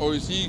OIC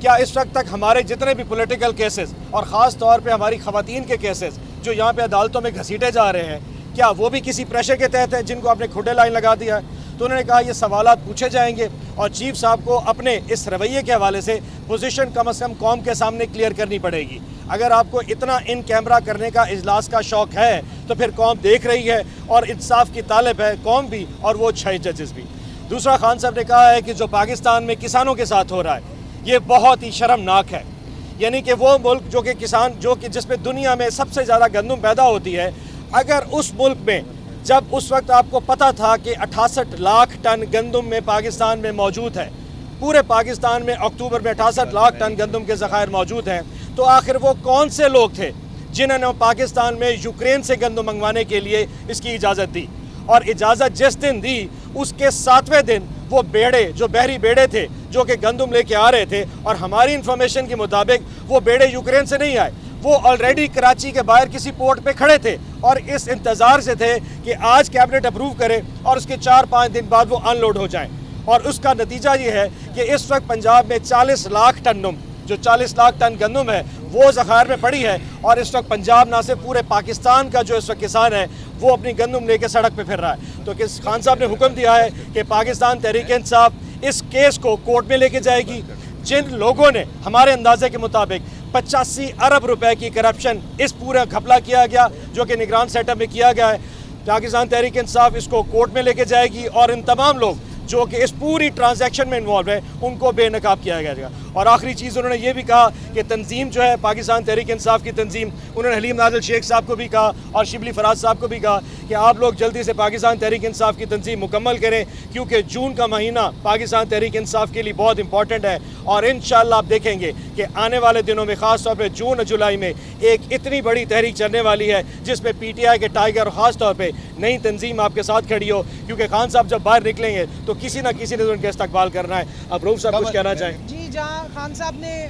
کیا اس وقت تک ہمارے جتنے بھی پولیٹیکل کیسز اور خاص طور پہ ہماری خواتین کے کیسز جو یہاں پہ عدالتوں میں گھسیٹے جا رہے ہیں، کیا وہ بھی کسی پریشر کے تحت ہے جن کو آپ نے کھڈے لائن لگا دیا ہے؟ تو انہوں نے کہا یہ سوالات پوچھے جائیں گے اور چیف صاحب کو اپنے اس رویے کے حوالے سے پوزیشن کم از کم قوم کے سامنے کلیئر کرنی پڑے گی۔ اگر آپ کو اتنا ان کیمرہ کرنے کا اجلاس کا شوق ہے تو پھر قوم دیکھ رہی ہے اور انصاف کی طالب ہے قوم بھی اور وہ 6 ججز بھی۔ دوسرا، خان صاحب نے کہا ہے کہ جو پاکستان میں کسانوں کے ساتھ ہو رہا ہے یہ بہت ہی شرمناک ہے، یعنی کہ وہ ملک جو کہ جس میں دنیا میں سب سے زیادہ گندم پیدا ہوتی ہے، اگر اس ملک میں جب اس وقت آپ کو پتہ تھا کہ 68 لاکھ ٹن گندم میں پاکستان میں موجود ہے، پورے پاکستان میں اکتوبر میں 68 لاکھ ٹن گندم کے ذخائر موجود ہیں، تو آخر وہ کون سے لوگ تھے جنہوں نے پاکستان میں یوکرین سے گندم منگوانے کے لیے اس کی اجازت دی؟ اور اجازت جس دن دی اس کے 7ویں دن وہ بیڑے جو بحری بیڑے تھے جو کہ گندم لے کے آ رہے تھے، اور ہماری انفارمیشن کے مطابق وہ بیڑے یوکرین سے نہیں آئے، وہ آلریڈی کراچی کے باہر کسی پورٹ پہ کھڑے تھے اور اس انتظار سے تھے کہ آج کیبنٹ اپروو کرے اور اس کے 4-5 دن بعد وہ ان لوڈ ہو جائیں۔ اور اس کا نتیجہ یہ ہے کہ اس وقت پنجاب میں 40 لاکھ ٹن جو 40 لاکھ ٹن گندم ہے وہ ذخائر میں پڑی ہے، اور اس وقت پنجاب نہ صرف پورے پاکستان کا جو اس وقت کسان ہے وہ اپنی گندم لے کے سڑک پہ پھر رہا ہے۔ تو خان صاحب نے حکم دیا ہے کہ پاکستان تحریک انصاف اس کیس کو کورٹ میں لے کے جائے گی۔ جن لوگوں نے ہمارے اندازے کے مطابق 85 ارب روپے کی کرپشن اس پورا گھپلا کیا گیا جو کہ نگران سیٹ اپ میں کیا گیا ہے، پاکستان تحریک انصاف اس کو کورٹ میں لے کے جائے گی اور ان تمام لوگ جو کہ اس پوری ٹرانزیکشن میں انوالو ہے ان کو بے نقاب کیا جائے گا۔ اور آخری چیز انہوں نے یہ بھی کہا کہ تنظیم جو ہے پاکستان تحریک انصاف کی تنظیم، انہوں نے حلیم نازل شیخ صاحب کو بھی کہا اور شبلی فراز صاحب کو بھی کہا کہ آپ لوگ جلدی سے پاکستان تحریک انصاف کی تنظیم مکمل کریں، کیونکہ جون کا مہینہ پاکستان تحریک انصاف کے لیے بہت امپورٹنٹ ہے، اور انشاءاللہ آپ دیکھیں گے کہ آنے والے دنوں میں خاص طور پہ جون اور جولائی میں ایک اتنی بڑی تحریک چلنے والی ہے جس میں پی ٹی آئی کے ٹائیگر اور خاص طور پہ نئی تنظیم آپ کے ساتھ کھڑی ہو، کیونکہ خان صاحب جب باہر نکلیں گے تو کسی نہ کسی نے ان کا استقبال کرنا ہے۔ اب روف صاحب کچھ کہنا چاہیں؟ جی، جہاں خان صاحب نے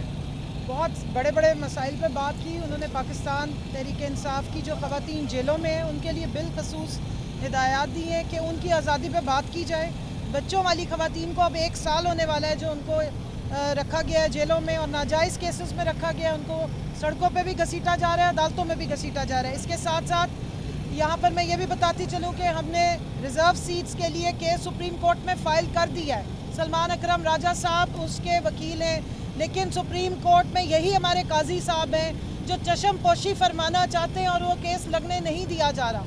بہت بڑے بڑے مسائل پہ بات کی، انہوں نے پاکستان تحریک انصاف کی جو خواتین جیلوں میں ہیں ان کے لیے بالخصوص ہدایات دی ہیں کہ ان کی آزادی پہ بات کی جائے۔ بچوں والی خواتین کو اب 1 سال ہونے والا ہے جو ان کو رکھا گیا ہے جیلوں میں اور ناجائز کیسز میں رکھا گیا ہے، ان کو سڑکوں پہ بھی گھسیٹا جا رہا ہے، عدالتوں میں بھی گھسیٹا جا رہا ہے۔ اس کے ساتھ ساتھ یہاں پر میں یہ بھی بتاتی چلوں کہ ہم نے ریزرو سیٹس کے لیے کیس سپریم کورٹ میں فائل کر دیا ہے۔ سلمان اکرم راجہ صاحب اس کے وکیل ہیں، لیکن سپریم کورٹ میں یہی ہمارے قاضی صاحب ہیں جو چشم پوشی فرمانا چاہتے ہیں اور وہ کیس لگنے نہیں دیا جا رہا۔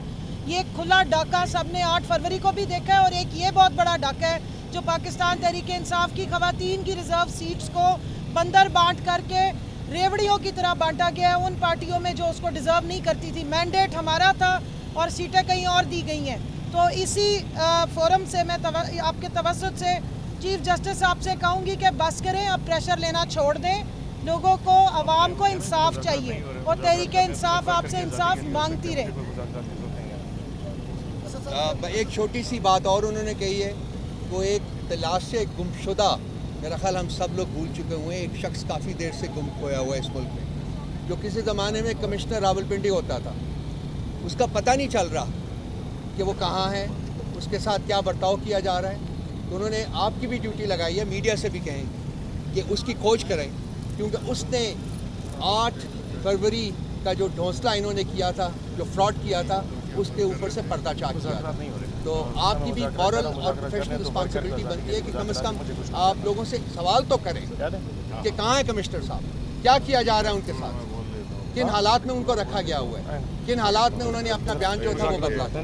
یہ ایک کھلا ڈاکہ سب نے 8 فروری کو بھی دیکھا ہے، اور ایک یہ بہت بڑا ڈاکہ ہے جو پاکستان تحریک انصاف کی خواتین کی ریزرو سیٹس کو بندر بانٹ کر کے ریوڑیوں کی طرح بانٹا گیا ہے ان پارٹیوں میں جو اس کو ڈیزرو نہیں کرتی تھی۔ مینڈیٹ ہمارا تھا اور سیٹیں کہیں اور دی گئی ہیں۔ تو اسی فورم سے میں آپ کے توسط سے چیف جسٹس صاحب سے کہوں گی کہ بس کریں، اب پریشر لینا چھوڑ دیں، لوگوں کو عوام کو انصاف چاہیے اور تحریک انصاف آپ سے انصاف مانگتی رہے۔ ایک چھوٹی سی بات اور انہوں نے کہی ہے، وہ ایک تلاش سے گمشدہ، میرا خیال ہم سب لوگ بھول چکے ہوئے ہیں، ایک شخص کافی دیر سے گم کھویا ہوا ہے اس ملک میں، جو کسی زمانے میں کمشنر راولپنڈی ہوتا تھا، اس کا پتہ نہیں چل رہا کہ وہ کہاں ہے، اس کے ساتھ کیا برتاؤ کیا جا رہا ہے۔ تو انہوں نے آپ کی بھی ڈیوٹی لگائی ہے، میڈیا سے بھی کہیں کہ اس کی کھوج کریں، کیونکہ اس نے 8 فروری کا جو ڈھونسلہ انہوں نے کیا تھا، جو فراڈ کیا تھا، اس کے اوپر سے پردہ چاک کیا تھا۔ تو آپ کی بھی مورل اور پروفیشنل رسپانسبلٹی بنتی ہے کہ کم از کم آپ لوگوں سے سوال تو کریں کہ کہاں ہے کمشنر صاحب، کیا کیا جا رہا ہے ان کے ساتھ، کن حالات میں ان کو رکھا گیا ہوا ہے، کن حالات میں انہوں نے اپنا بیان جو تھا وہ بدلا تھا۔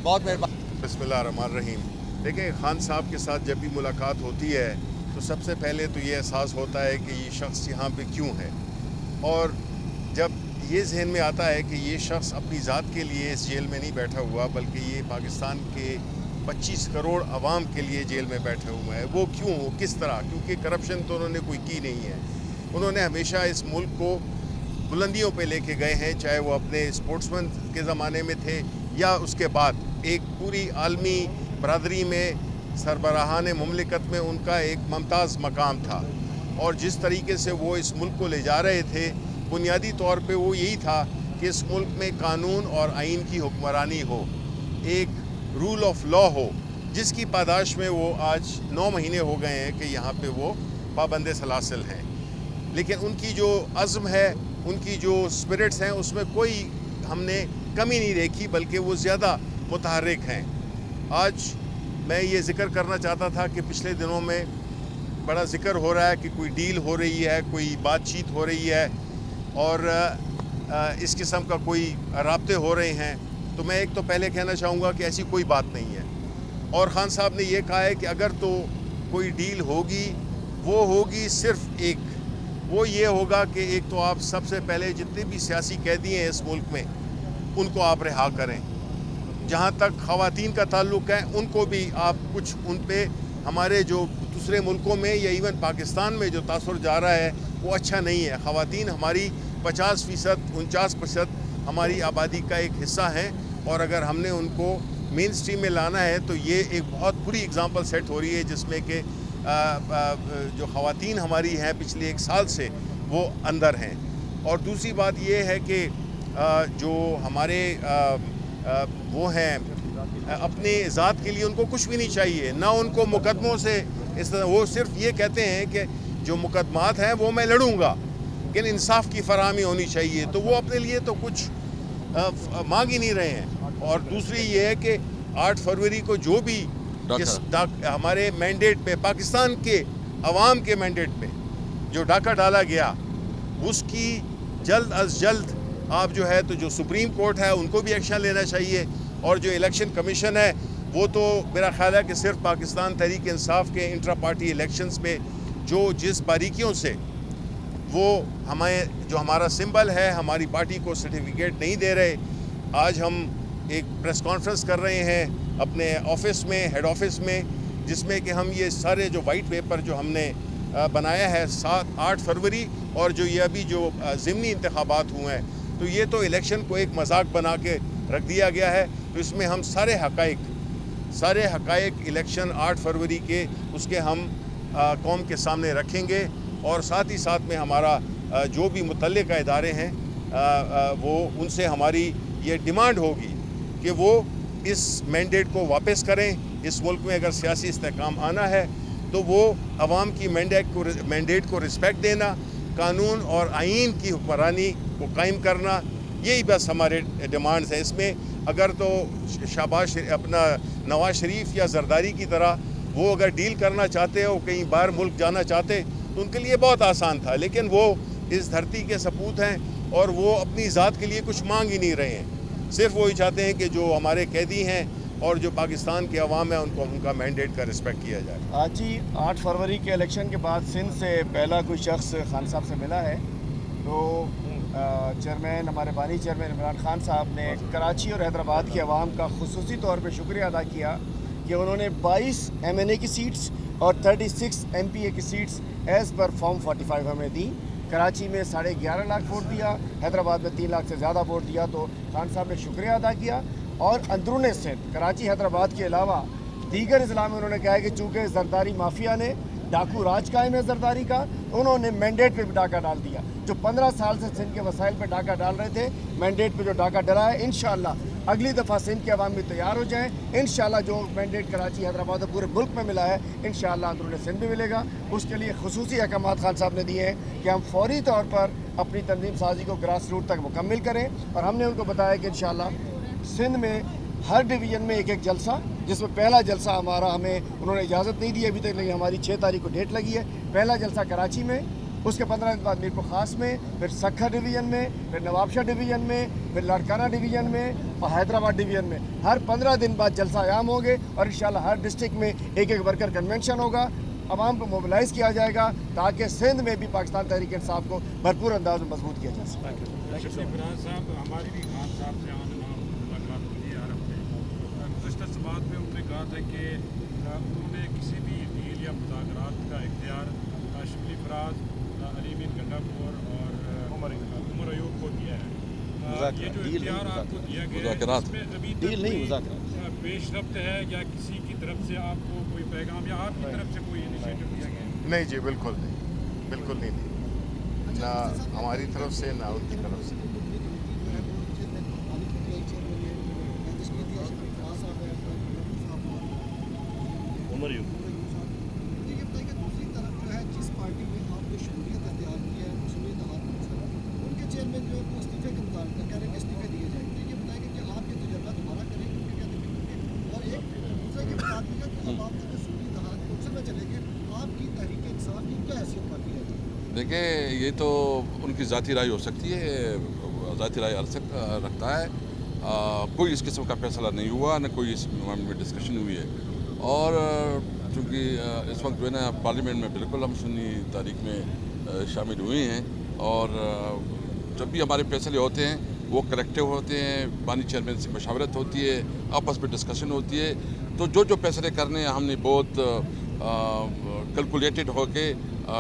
بہت مہربانی۔ بسم اللہ الرحمن الرحیم۔ دیکھیں، خان صاحب کے ساتھ جب بھی ملاقات ہوتی ہے تو سب سے پہلے تو یہ احساس ہوتا ہے کہ یہ شخص یہاں پہ کیوں ہے، اور جب یہ ذہن میں آتا ہے کہ یہ شخص اپنی ذات کے لیے اس جیل میں نہیں بیٹھا ہوا، بلکہ یہ پاکستان کے 25 کروڑ عوام کے لیے جیل میں بیٹھا ہوا ہے، وہ کیوں، وہ کس طرح؟ کیونکہ کرپشن تو انہوں نے کوئی کی نہیں ہے۔ انہوں نے ہمیشہ اس ملک کو بلندیوں پہ لے کے گئے ہیں، چاہے وہ اپنے اسپورٹس مین کے زمانے میں تھے یا اس کے بعد ایک پوری عالمی برادری میں سربراہان مملکت میں ان کا ایک ممتاز مقام تھا، اور جس طریقے سے وہ اس ملک کو لے جا رہے تھے بنیادی طور پہ وہ یہی تھا کہ اس ملک میں قانون اور آئین کی حکمرانی ہو، ایک رول آف لا ہو، جس کی پاداش میں وہ آج 9 مہینے ہو گئے ہیں کہ یہاں پہ وہ پابند سلاسل ہیں، لیکن ان کی جو عزم ہے، ان کی جو اسپرٹس ہیں، اس میں کوئی ہم نے کمی نہیں دیکھی، بلکہ وہ زیادہ متحرک ہیں۔ آج میں یہ ذکر کرنا چاہتا تھا کہ پچھلے دنوں میں بڑا ذکر ہو رہا ہے کہ کوئی ڈیل ہو رہی ہے، کوئی بات چیت ہو رہی ہے اور اس قسم کا کوئی رابطے ہو رہے ہیں، تو میں ایک تو پہلے کہنا چاہوں گا کہ ایسی کوئی بات نہیں ہے، اور خان صاحب نے یہ کہا ہے کہ اگر تو کوئی ڈیل ہوگی وہ ہوگی صرف ایک، وہ یہ ہوگا کہ ایک تو آپ سب سے پہلے جتنے بھی سیاسی قیدی ہیں اس ملک میں ان کو آپ رہا کریں، جہاں تک خواتین کا تعلق ہے ان کو بھی آپ کچھ ان پہ ہمارے جو دوسرے ملکوں میں یا ایون پاکستان میں جو تاثر جا رہا ہے وہ اچھا نہیں ہے۔ خواتین ہماری 50%، 49% ہماری آبادی کا ایک حصہ ہیں، اور اگر ہم نے ان کو مین سٹریم میں لانا ہے تو یہ ایک بہت بری اگزامپل سیٹ ہو رہی ہے، جس میں کہ جو خواتین ہماری ہیں پچھلے 1 سال سے وہ اندر ہیں۔ اور دوسری بات یہ ہے کہ جو ہمارے وہ ہیں اپنے ذات کے لیے ان کو کچھ بھی نہیں چاہیے، نہ ان کو مقدموں سے اس طرح، وہ صرف یہ کہتے ہیں کہ جو مقدمات ہیں وہ میں لڑوں گا، لیکن انصاف کی فراہمی ہونی چاہیے، تو وہ اپنے لیے تو کچھ مانگ ہی نہیں رہے ہیں۔ اور دوسری یہ ہے کہ 8 فروری کو جو بھی ہمارے مینڈیٹ پہ، پاکستان کے عوام کے مینڈیٹ پہ جو ڈاکہ ڈالا گیا، اس کی جلد از جلد آپ جو ہے تو جو سپریم کورٹ ہے ان کو بھی ایکشن لینا چاہیے، اور جو الیکشن کمیشن ہے وہ تو میرا خیال ہے کہ صرف پاکستان تحریک انصاف کے انٹرا پارٹی الیکشنز میں جو جس باریکیوں سے وہ ہمیں جو ہمارا سمبل ہے ہماری پارٹی کو سرٹیفکیٹ نہیں دے رہے، آج ہم ایک پریس کانفرنس کر رہے ہیں اپنے آفس میں، ہیڈ آفس میں، جس میں کہ ہم یہ سارے جو وائٹ پیپر جو ہم نے بنایا ہے 8 فروری اور جو یہ ابھی جو ضمنی انتخابات ہوئے ہیں، تو یہ تو الیکشن کو ایک مذاق بنا کے رکھ دیا گیا ہے، تو اس میں ہم سارے حقائق الیکشن 8 فروری کے اس کے ہم قوم کے سامنے رکھیں گے، اور ساتھ ہی ساتھ میں ہمارا جو بھی متعلقہ ادارے ہیں وہ ان سے ہماری یہ ڈیمانڈ ہوگی کہ وہ اس مینڈیٹ کو واپس کریں۔ اس ملک میں اگر سیاسی استحکام آنا ہے تو وہ عوام کی مینڈیٹ کو رسپیکٹ دینا، قانون اور آئین کی حکمرانی کو قائم کرنا، یہی بس ہمارے ڈیمانڈز ہیں۔ اس میں اگر تو اپنا نواز شریف یا زرداری کی طرح وہ اگر ڈیل کرنا چاہتے ہو، کہیں باہر ملک جانا چاہتے تو ان کے لیے بہت آسان تھا، لیکن وہ اس دھرتی کے سپوت ہیں اور وہ اپنی ذات کے لیے کچھ مانگ ہی نہیں رہے ہیں، صرف وہی چاہتے ہیں کہ جو ہمارے قیدی ہیں اور جو پاکستان کے عوام ہیں ان کو ان کا مینڈیٹ کا رسپیکٹ کیا جائے۔ آج جی 8 فروری کے الیکشن کے بعد سندھ سے پہلا کوئی شخص خان صاحب سے ملا ہے، تو چیئرمین، ہمارے بانی چیئرمین عمران خان صاحب نے کراچی اور حیدرآباد کے عوام کا خصوصی طور پہ شکریہ ادا کیا کہ انہوں نے 22 MNA کی سیٹس اور 36 MPA کی سیٹس ایز پر فارم 45 ہمیں دیں۔ کراچی میں 11.5 لاکھ ووٹ دیا، حیدرآباد میں 3 لاکھ سے زیادہ ووٹ دیا، تو خان صاحب نے شکریہ ادا کیا۔ اور اندرون سندھ کراچی حیدرآباد کے علاوہ دیگر اضلاع میں انہوں نے کہا ہے کہ چونکہ زرداری مافیا نے ڈاکو راج قائم ہے زرداری کا، انہوں نے مینڈیٹ پہ بھی ڈاکہ ڈال دیا، جو 15 سال سے سندھ کے وسائل پہ ڈاکہ ڈال رہے تھے، مینڈیٹ پہ جو ڈاکہ ڈلا ہے، انشاءاللہ اگلی دفعہ سندھ کے عوام بھی تیار ہو جائیں، انشاءاللہ جو مینڈیٹ کراچی حیدرآباد اور پورے ملک میں ملا ہے انشاءاللہ اندرون سندھ بھی ملے گا۔ اس کے لیے خصوصی احکامات خان صاحب نے دیے ہیں کہ ہم فوری طور پر اپنی تنظیم سازی کو گراس روٹ تک مکمل کریں، اور ہم نے ان کو بتایا کہ انشاءاللہ سندھ میں ہر ڈویژن میں ایک جلسہ، جس میں پہلا جلسہ ہمیں انہوں نے اجازت نہیں دی ابھی تک، لیکن ہماری 6 تاریخ کو ڈیٹ لگی ہے، پہلا جلسہ کراچی میں، اس کے 15 دن بعد میرپور خاص میں، پھر سکھر ڈویژن میں، پھر نواب شاہ ڈویژن میں، پھر لاڑکانہ ڈویژن میں اور حیدرآباد ڈویژن میں، ہر 15 دن بعد جلسہ عام ہوں گے، اور انشاءاللہ ہر ڈسٹرکٹ میں ایک ورکر کنونشن ہوگا، عوام کو موبلائز کیا جائے گا تاکہ سندھ میں بھی پاکستان تحریک انصاف کو بھرپور انداز میں مضبوط کیا جا سکے۔ عمران صاحب، ہماری بھی خان صاحب سے ملاقات ہوئی ہے عرب میں، گزشتہ سماعت میں انہوں نے کہا تھا کہ انہوں نے کسی بھی ڈیل یا مذاکرات کا اختیار شبلی فراز، علی امین گنڈاپور اور عمر ایوب کو دیا ہے۔ یہ جو اختیار آپ کو دیا گیا ہے اس میں ابھی تک پیش رفت ہے یا کسی کی طرف سے آپ کو کوئی پیغام یا آپ کی طرف سے کوئی انیشیٹو دیا گیا ہے؟ نہیں جی، بالکل نہیں، نہ ہماری طرف سے نہ ان کی طرف سے۔ عمر ایوب دیکھیں یہ تو ان کی ذاتی رائے ہو سکتی ہے، ذاتی رائے رکھتا ہے. کوئی اس قسم کا فیصلہ نہیں ہوا، نہ کوئی اس معاملے میں ڈسکشن ہوئی ہے. اور چونکہ اس وقت جو ہے نا پارلیمنٹ میں بالکل ہم سنی تاریخ میں شامل ہوئے ہیں، اور جب بھی ہمارے فیصلے ہوتے ہیں وہ کلیکٹیو ہوتے ہیں، بانی چیئرمین سے مشاورت ہوتی ہے، آپس میں ڈسکشن ہوتی ہے. تو جو فیصلے کرنے ہیں ہم نے بہت کیلکولیٹڈ ہو کے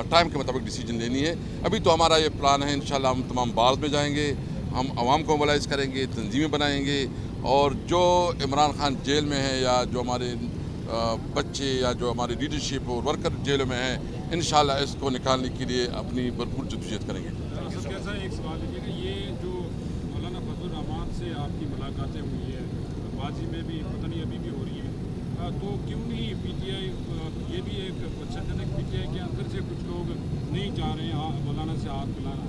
ٹائم کے مطابق ڈیسیجن لینی ہے. ابھی تو ہمارا یہ پلان ہے، انشاءاللہ ہم تمام بارز میں جائیں گے، ہم عوام کو موبلائز کریں گے، تنظیمیں بنائیں گے، اور جو عمران خان جیل میں ہے یا جو ہمارے بچے یا جو ہماری لیڈرشپ اور ورکر جیلوں میں ہیں، انشاءاللہ اس کو نکالنے کے لیے اپنی بھرپور جدوجہد کریں گے. سر کیسا ایک سوال ہے کہ یہ جو مولانا فضل الرحمان سے آپ کی ملاقاتیں ہوئی ہیں، ماضی میں بھی پتہ نہیں ابھی بھی ہو رہی ہیں، تو کیوں نہیں پی ٹی آئی، یہ بھی ایک اچھا پی ٹی آئی کے اندر سے کچھ لوگ نہیں چاہ رہے ہیں مولانا سے ہاتھ ملانا،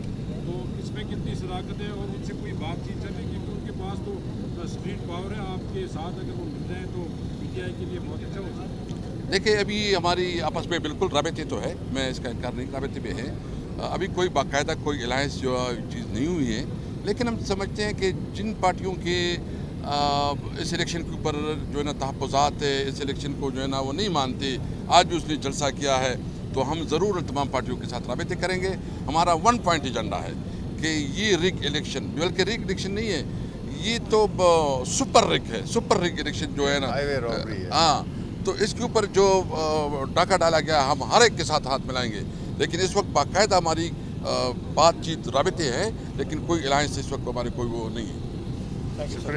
تو اس میں کتنی صداقت ہے اور ان سے کوئی بات چیت چل رہی ہے؟ کیونکہ ان کے پاس تو اسٹریٹ پاور ہے، آپ کے ساتھ اگر وہ مل رہے ہیں تو پی ٹی آئی کے لیے بہت اچھا ہو سکتا ہے. دیکھیں ابھی ہماری آپس میں بالکل رابطے تو ہے، میں اس کا انکار نہیں، رابطے میں ہے. ابھی کوئی باقاعدہ کوئی الائنس جو چیز نہیں ہوئی ہے، لیکن ہم سمجھتے ہیں کہ جن پارٹیوں کے اس الیکشن کے اوپر جو ہے نا تحفظات ہے، اس الیکشن کو جو ہے نا وہ نہیں مانتے، آج بھی اس نے جلسہ کیا ہے، تو ہم ضرور تمام پارٹیوں کے ساتھ رابطے کریں گے. ہمارا 1 پوائنٹ ایجنڈا ہے کہ یہ ریگ الیکشن، بلکہ ریگ الیکشن نہیں ہے، یہ تو سپر ریگ ہے، سپر ریگ الیکشن جو ہے نا، ہائی وے رابری ہے. ہاں، تو اس کے اوپر جو ڈاکہ ڈالا گیا ہم ہر ایک کے ساتھ ہاتھ ملائیں گے. لیکن اس وقت باقاعدہ ہماری بات چیت رابطے ہیں، لیکن کوئی الائنس اس وقت ہمارے کوئی وہ نہیں ہے.